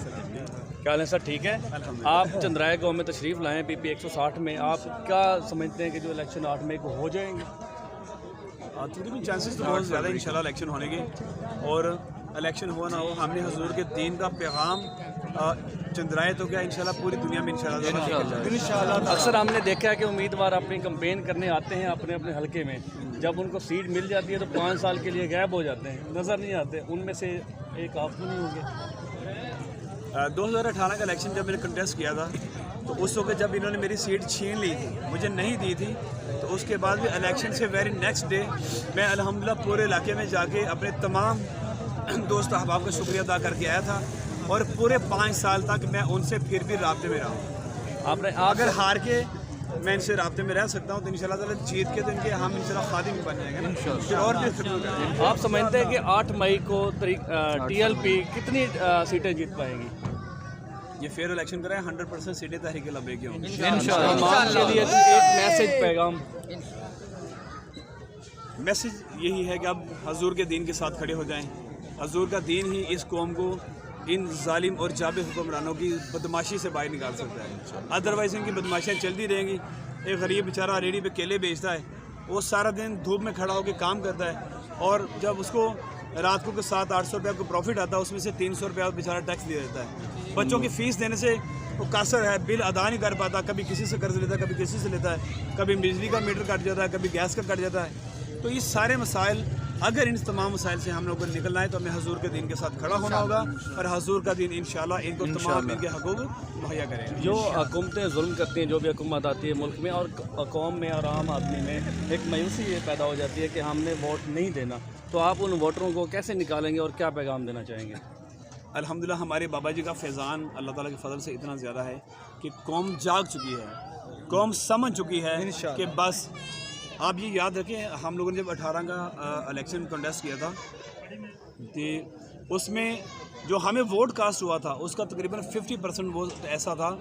کیا حال ہے سر؟ ٹھیک ہے. آپ چندرائے گاؤں میں تشریف لائیں پی پی 160 میں. آپ کیا سمجھتے ہیں کہ جو الیکشن 8 مئی کو ہو جائیں گے؟ تقریباً چانسز تو بہت زیادہ انشاءاللہ الیکشن ہونے کے، اور الیکشن ہو نہ ہو ہم نے حضور کے دین کا پیغام چندرائے تو کیا انشاءاللہ پوری دنیا میں انشاءاللہ. اکثر ہم نے دیکھا ہے کہ امیدوار اپنی کمپین کرنے آتے ہیں اپنے اپنے حلقے میں، جب ان کو سیٹ مل جاتی ہے تو 5 سال کے لیے غائب ہو جاتے ہیں، نظر نہیں آتے. ان میں سے ایک آپ تو نہیں ہوں گے؟ 2018 کا الیکشن جب میں نے کنٹیسٹ کیا تھا تو اس وقت جب انہوں نے میری سیٹ چھین لی تھی، مجھے نہیں دی تھی، تو اس کے بعد بھی الیکشن سے ویری نیکسٹ ڈے میں الحمدللہ پورے علاقے میں جا کے اپنے تمام دوست احباب کا شکریہ ادا کر کے آیا تھا، اور پورے 5 سال تک میں ان سے پھر بھی رابطے میں رہا ہوں. آپ نے اگر ہار کے میں ان سے رابطے میں رہ سکتا ہوں تو انشاءاللہ تعالیٰ جیت کے تو ان کے ہم انشاءاللہ خادم بھی بن جائیں گے نا، پھر اور بھی خدمت کریں گے. آپ سمجھتے ہیں کہ 8 مئی کو ٹی ایل پی کتنی سیٹیں جیت پائیں گی؟ یہ فیئر الیکشن کریں 100% سیٹیں تحریک لبیک کی ہوں گی. عوام کے لیے ایک میسج پیغام. میسج یہی ہے کہ اب حضور کے دین کے ساتھ کھڑے ہو جائیں. حضور کا دین ہی اس قوم کو ان ظالم اور جابر حکمرانوں کی بدماشی سے باہر نکال سکتا ہے، ادروائز ان کی بدماشیاں چلتی رہیں گی. ایک غریب بیچارہ ریڑھی پہ کیلے بیچتا ہے، وہ سارا دن دھوپ میں کھڑا ہو کے کام کرتا ہے، اور جب اس کو رات کو 700-800 روپیہ کو پروفٹ آتا ہے، اس میں سے 300 روپیہ بیچارہ ٹیکس دے دیتا ہے. بچوں کی فیس دینے سے وہ قاصر ہے، بل ادا نہیں کر پاتا، کبھی کسی سے قرض لیتا ہے، کبھی کسی سے لیتا ہے، کبھی بجلی کا میٹر کٹ جاتا ہے، کبھی گیس کا کٹ جاتا ہے. تو یہ سارے مسائل، اگر ان تمام مسائل سے ہم لوگوں کو نکلنا ہے تو ہمیں حضور کے دین کے ساتھ کھڑا ہونا ہوگا، اور حضور کا دین انشاءاللہ ان کو تمام ان کے حقوق مہیا کرے گا. جو حکومتیں ظلم کرتی ہیں، جو بھی حکومت آتی ہے ملک میں اور قوم میں اور عام آدمی میں، ایک مایوسی یہ پیدا ہو جاتی ہے کہ ہم نے ووٹ نہیں دینا، تو آپ ان ووٹروں کو کیسے نکالیں گے اور کیا پیغام دینا چاہیں گے؟ الحمدللہ ہمارے بابا جی کا فیضان اللہ تعالیٰ کے فضل سے اتنا زیادہ ہے کہ قوم جاگ چکی ہے، قوم سمجھ چکی ہے کہ بس. آپ یہ یاد رکھیں، ہم لوگوں نے جب 18 کا الیکشن کنٹیسٹ کیا تھا تو اس میں جو ہمیں ووٹ کاسٹ ہوا تھا اس کا تقریباً 50% ووٹ ایسا تھا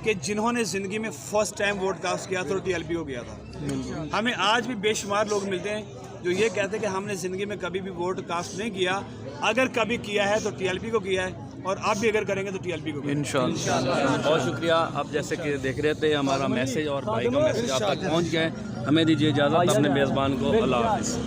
کہ جنہوں نے زندگی میں فرسٹ ٹائم ووٹ کاسٹ کیا تھا تو ٹی ایل پی کو کیا تھا. ہمیں آج بھی بے شمار لوگ ملتے ہیں جو یہ کہتے ہیں کہ ہم نے زندگی میں کبھی بھی ووٹ کاسٹ نہیں کیا، اگر کبھی کیا ہے تو ٹی ایل پی کو کیا ہے، اور آپ بھی اگر کریں گے تو ٹی ایل پی کو کریں گے انشاءاللہ. بہت شکریہ. آپ جیسے کہ دیکھ رہے تھے ہمارا میسیج اور بھائی کا میسیج آپ تک پہنچ گئے. ہمیں دیجیے اجازت اپنے میزبان کو. اللہ حافظ.